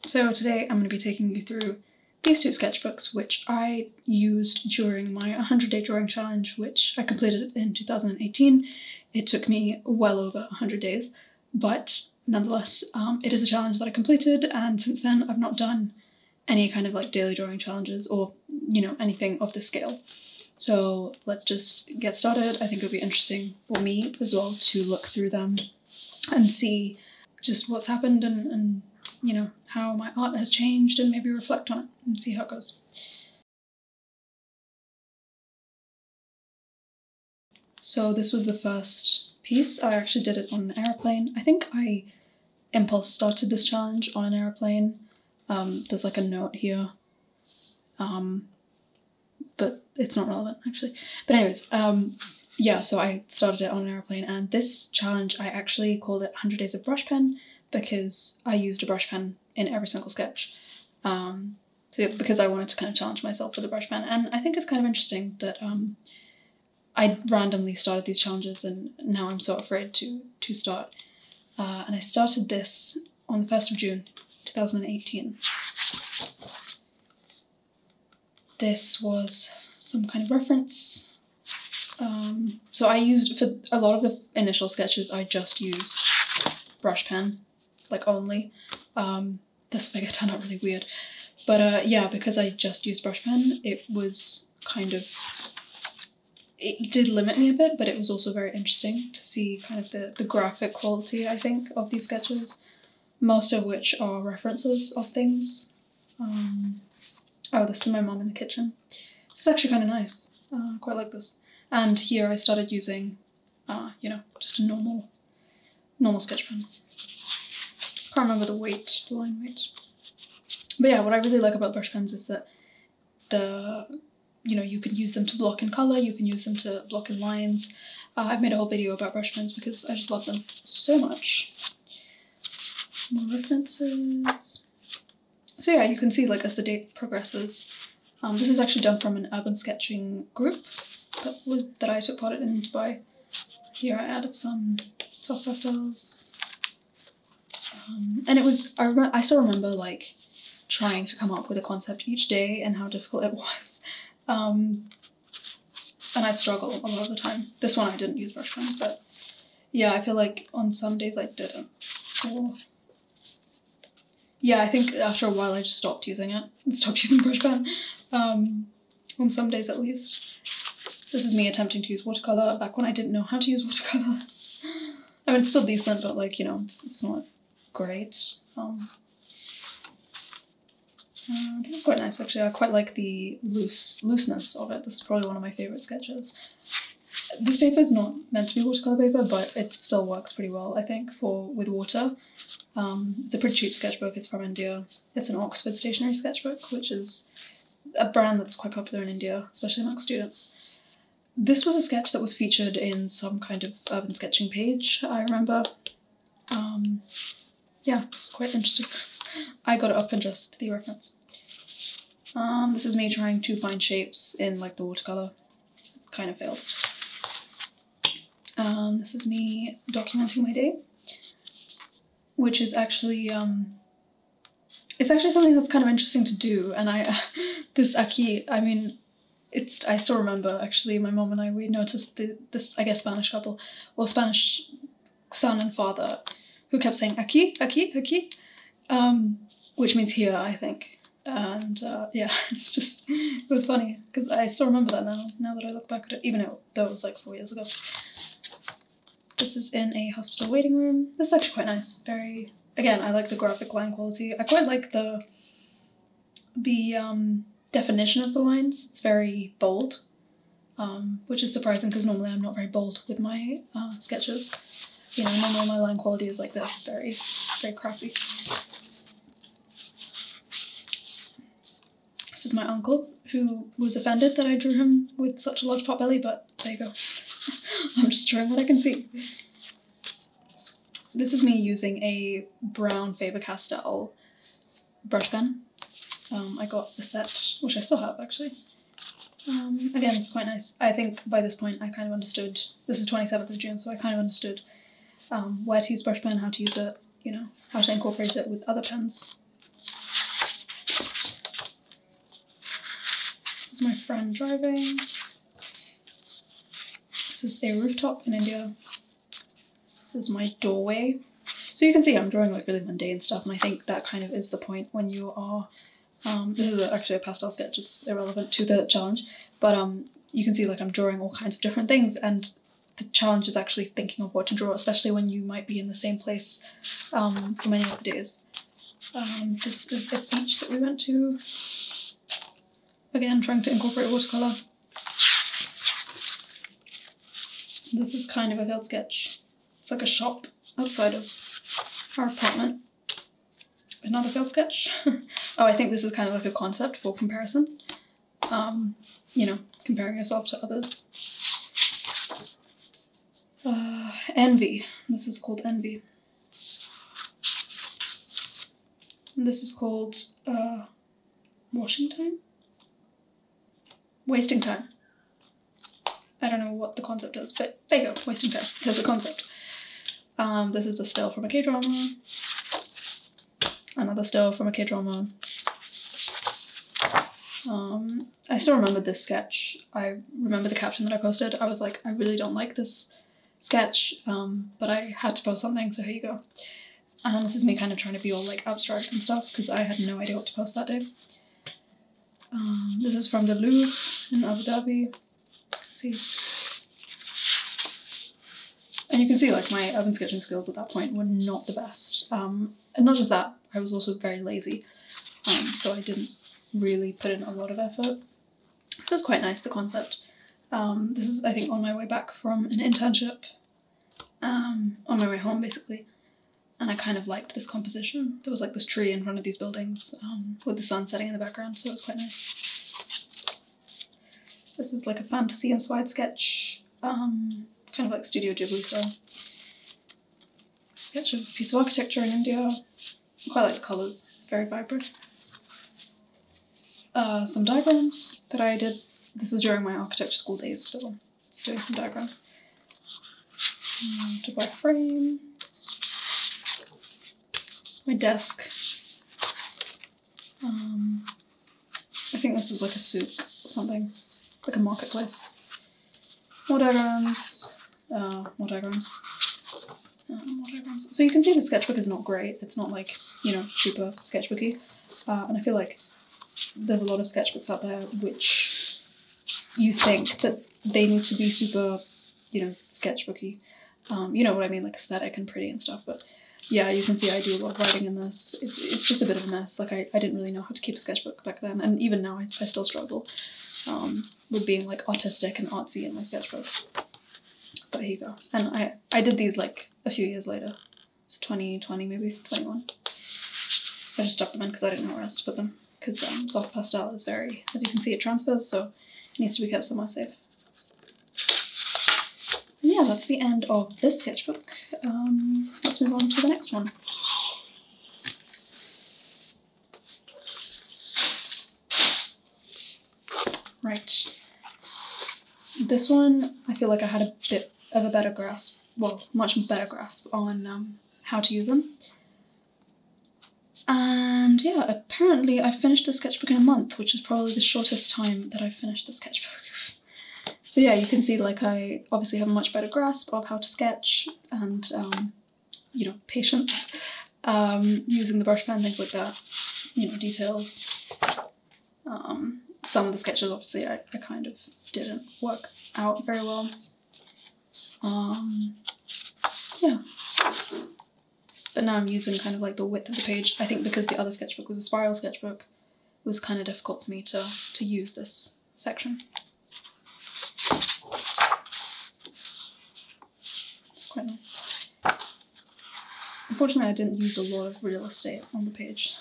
So today I'm going to be taking you through these two sketchbooks, which I used during my 100-day drawing challenge, which I completed in 2018. It took me well over 100 days, but nonetheless, it is a challenge that I completed, and since then I've not done any kind of like daily drawing challenges or, you know, anything of this scale. So let's just get started. I think it'll be interesting for me as well to look through them and see just what's happened and you know, how my art has changed and maybe reflect on it and see how it goes. So this was the first piece. I actually did it on an airplane. I think I impulse started this challenge on an airplane. There's like a note here, but it's not relevant actually. But anyways, yeah, so I started it on an airplane, and this challenge I actually called it 100 Days of Brush Pen because I used a brush pen in every single sketch. Because I wanted to kind of challenge myself with a brush pen, and I think it's kind of interesting that I randomly started these challenges and now I'm so afraid to start. And I started this on the 1st of June 2018. This was some kind of reference. So I used, for a lot of the initial sketches, I just used brush pen, like only. This figure turned out really weird. But yeah, because I just used brush pen, it was kind of, it did limit me a bit, but it was also very interesting to see kind of the graphic quality, I think, of these sketches, most of which are references of things. Oh, this is my mom in the kitchen. It's actually kind of nice. I quite like this. And here I started using, you know, just a normal sketch pen. Can't remember the weight, the line weight. But yeah, what I really like about brush pens is that you know, you can use them to block in colour, you can use them to block in lines. I've made a whole video about brush pens because I just love them so much. More references. So yeah, you can see like as the date progresses. This is actually done from an urban sketching group that I took part in Dubai. Here I added some soft pastels. And it was, I still remember like trying to come up with a concept each day and how difficult it was. And I'd struggle a lot of the time. This one I didn't use brush pen, but yeah, I feel like on some days I didn't. Or yeah, I think after a while I just stopped using it and stopped using brush pen. On some days at least. This is me attempting to use watercolour back when I didn't know how to use watercolour. I mean, it's still decent, but like, you know, it's not great. This is quite nice actually. I quite like the looseness of it. This is probably one of my favourite sketches. This paper is not meant to be watercolour paper, but it still works pretty well, I think, with water. It's a pretty cheap sketchbook. It's from India. It's an Oxford stationery sketchbook, which is a brand that's quite popular in India, especially amongst students. This was a sketch that was featured in some kind of urban sketching page, I remember. Yeah, it's quite interesting. I got it up in just the reference. This is me trying to find shapes in like the watercolour. Kind of failed. This is me documenting my day, which is actually it's actually something that's kind of interesting to do. And this Aki, I mean, I still remember actually my mom and I, we noticed this I guess Spanish couple, or Spanish son and father, who kept saying Aki, Aki, Aki, which means here, I think. And yeah, it was funny because I still remember that now that I look back at it, even though it was like 4 years ago. This is in a hospital waiting room. This is actually quite nice. Very, again, I like the graphic line quality. I quite like the definition of the lines. It's very bold, which is surprising because normally I'm not very bold with my sketches. You know, normally my line quality is like this, very, very crappy. This is my uncle, who was offended that I drew him with such a large pot belly, but there you go. I'm just drawing what I can see. This is me using a brown Faber-Castell brush pen. I got the set, which I still have actually. Again, it's quite nice. I think by this point I kind of understood, this is 27th of June, so I kind of understood where to use brush pen, how to use it, you know, how to incorporate it with other pens. is my friend driving. This is a rooftop in India. This is my doorway. So you can see I'm drawing like really mundane stuff, and I think that kind of is the point when you are, this is actually a pastel sketch, it's irrelevant to the challenge, but you can see like I'm drawing all kinds of different things, and the challenge is actually thinking of what to draw, especially when you might be in the same place for many of the days. This is a beach that we went to. Again, trying to incorporate watercolour. This is kind of a failed sketch. It's like a shop outside of our apartment. Another failed sketch. Oh, I think this is kind of like a concept for comparison. You know, comparing yourself to others. Envy. This is called Envy. And this is called washing time? Wasting time. I don't know what the concept is, but there you go, wasting time. There's a concept. This is a still from a K-drama. Another still from a K-drama. I still remember this sketch. I remember the caption that I posted. I was like, I really don't like this sketch, but I had to post something, so here you go. And this is me kind of trying to be all like abstract and stuff, because I had no idea what to post that day. This is from the Louvre in Abu Dhabi. See. And you can see like my urban sketching skills at that point were not the best. And not just that, I was also very lazy. So I didn't really put in a lot of effort. This is quite nice, the concept. This is, I think, on my way back from an internship. On my way home, basically. And I kind of liked this composition. There was like this tree in front of these buildings with the sun setting in the background, so it was quite nice. This is like a fantasy-inspired sketch, kind of like Studio Ghibli style. Sketch of a piece of architecture in India. I quite like the colours, very vibrant. Some diagrams that I did. This was during my architecture school days, so I was doing some diagrams. To buy a frame. My desk. I think this was like a souk or something, like a marketplace. More diagrams. More diagrams. More diagrams. So you can see the sketchbook is not great. It's not like, you know, super sketchbooky. And I feel like there's a lot of sketchbooks out there which you think that they need to be super, you know, sketchbooky. You know what I mean, like aesthetic and pretty and stuff, but yeah, you can see I do a lot of writing in this. It's just a bit of a mess. Like I didn't really know how to keep a sketchbook back then, and even now I still struggle with being like artistic and artsy in my sketchbook. But here you go. And I did these like a few years later. It's 2020 maybe, 21. I just stuck them in because I didn't know where else to put them. Because soft pastel is very, as you can see, it transfers, so it needs to be kept somewhere safe. And yeah, that's the end of this sketchbook. Let's move on to the next one. Right. This one, I feel like I had a bit of a better grasp, well, much better grasp on how to use them. And yeah, apparently I finished the sketchbook in a month, which is probably the shortest time that I've finished the sketchbook. So yeah, you can see like I obviously have a much better grasp of how to sketch and, you know, patience, using the brush pen, things like that, you know, details. Some of the sketches obviously I kind of didn't work out very well. Yeah. But now I'm using kind of like the width of the page. I think because the other sketchbook was a spiral sketchbook, it was kind of difficult for me to use this section. It's quite nice. Unfortunately, I didn't use a lot of real estate on the page,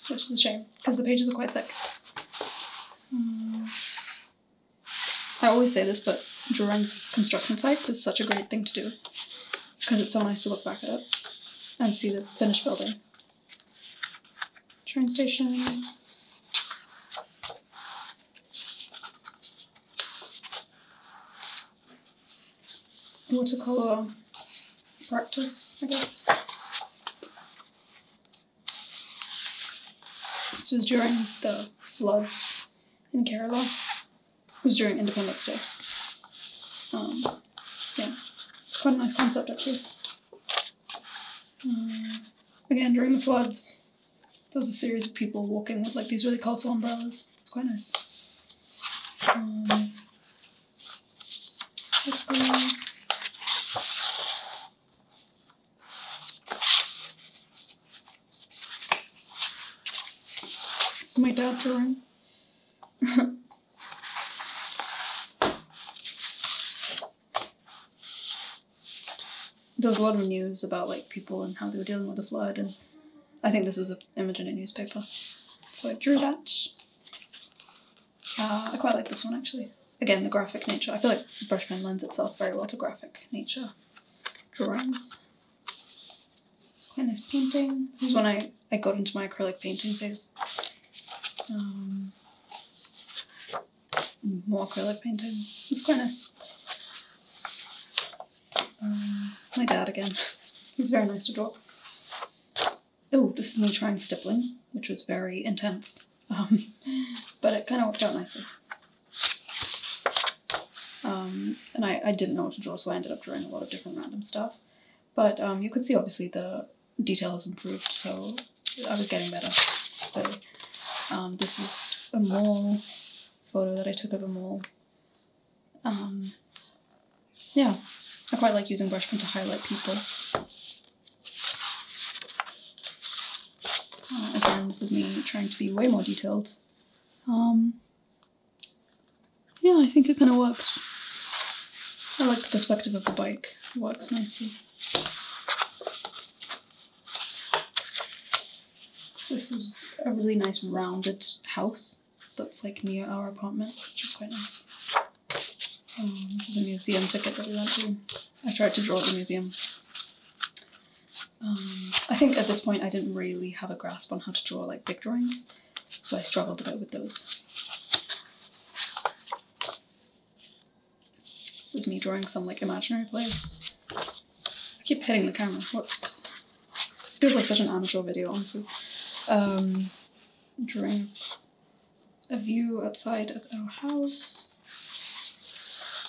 which is a shame, because the pages are quite thick. I always say this, but drawing construction sites is such a great thing to do, because it's so nice to look back at it and see the finished building. Train station. Watercolor practice, I guess. This was during the floods in Kerala. It was during Independence Day. Yeah, it's quite a nice concept actually. Again, during the floods, there was a series of people walking with like these really colourful umbrellas. It's quite nice. Let's go. This is my dad drawing. There was a lot of news about like people and how they were dealing with the flood, and I think this was an image in a newspaper, so I drew that. I quite like this one actually. Again, the graphic nature. I feel like brush pen lends itself very well to graphic nature drawings. It's quite a nice painting. This is when I got into my acrylic painting phase. More acrylic painting. It's quite nice. My dad again. He's very nice to draw. Oh, this is me trying stippling, which was very intense. But it kind of worked out nicely. And I didn't know what to draw, so I ended up drawing a lot of different random stuff. But you could see obviously the detail has improved, so I was getting better. But, this is a mall photo that I took of a mall. Yeah, I quite like using brush pen to highlight people. Again, this is me trying to be way more detailed. Yeah, I think it kind of works. I like the perspective of the bike. It works nicely. This is a really nice rounded house that's like near our apartment, which is quite nice. This is a museum ticket that we went to. I tried to draw at the museum. I think at this point I didn't really have a grasp on how to draw like big drawings, so I struggled a bit with those. This is me drawing some like imaginary place. I keep hitting the camera, whoops. This feels like such an amateur video, honestly. Drawing a view outside of our house.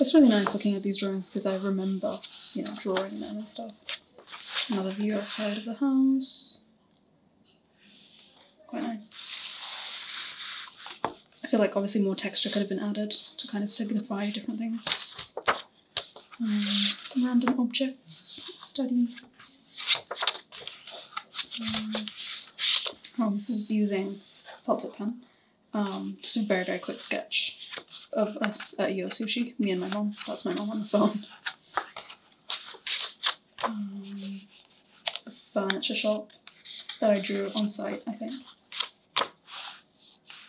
It's really nice looking at these drawings because I remember, you know, drawing them and stuff. Another view outside of the house. Quite nice. I feel like obviously more texture could have been added to kind of signify different things. Random objects, study. This was using felt tip pen. Just a very, very quick sketch of us at Yo Sushi, me and my mom. That's my mom on the phone. A furniture shop that I drew on site, I think.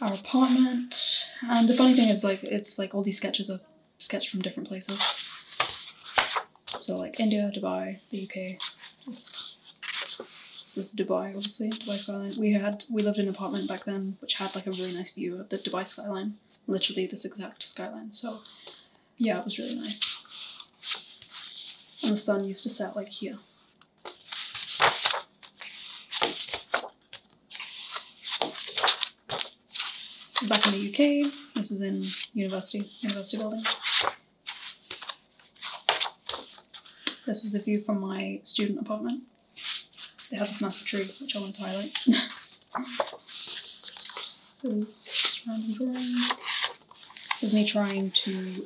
Our apartment, and the funny thing is like it's like all these sketches are sketched from different places. So like India, Dubai, the UK. This is Dubai, obviously, Dubai skyline. We lived in an apartment back then which had like a really nice view of the Dubai skyline. Literally this exact skyline. So yeah, it was really nice. And the sun used to set like here. Back in the UK, this was in university building. This was the view from my student apartment. They had this massive tree, which I want to highlight. So just random drawing. This is me trying to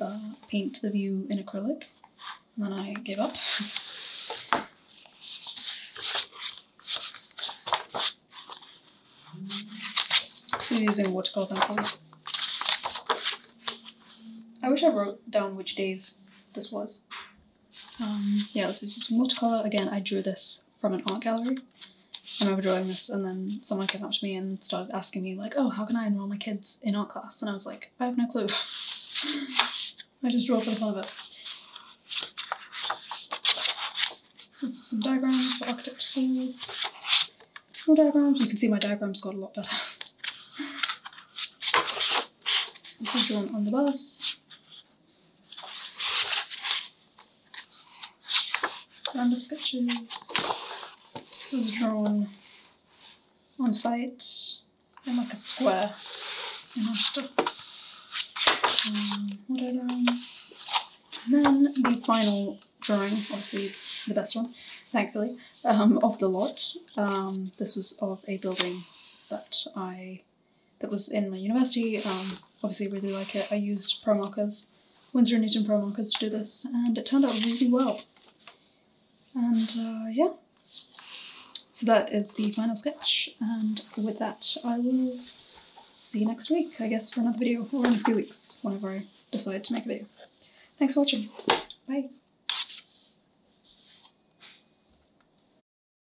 paint the view in acrylic, and then I gave up. So using watercolor pencils. I wish I wrote down which days this was. Yeah, this is using watercolor. Again, I drew this from an art gallery. I remember drawing this and then someone came up to me and started asking me like, oh, how can I enroll my kids in art class? And I was like, I have no clue. I just draw for the fun of it. This was some diagrams for architecture school. More diagrams. You can see my diagrams got a lot better. This is drawn on the bus. Random sketches. This was drawn on site in like a square in our stuff. What are drawings? And then the final drawing, obviously the best one, thankfully, of the lot. This was of a building that was in my university. Obviously really like it. I used Pro markers, Winsor & Newton Pro markers to do this, and it turned out really well. And yeah, so that is the final sketch, and with that I will see you next week, I guess, for another video, or in a few weeks, whenever I decide to make a video. Thanks for watching. Bye.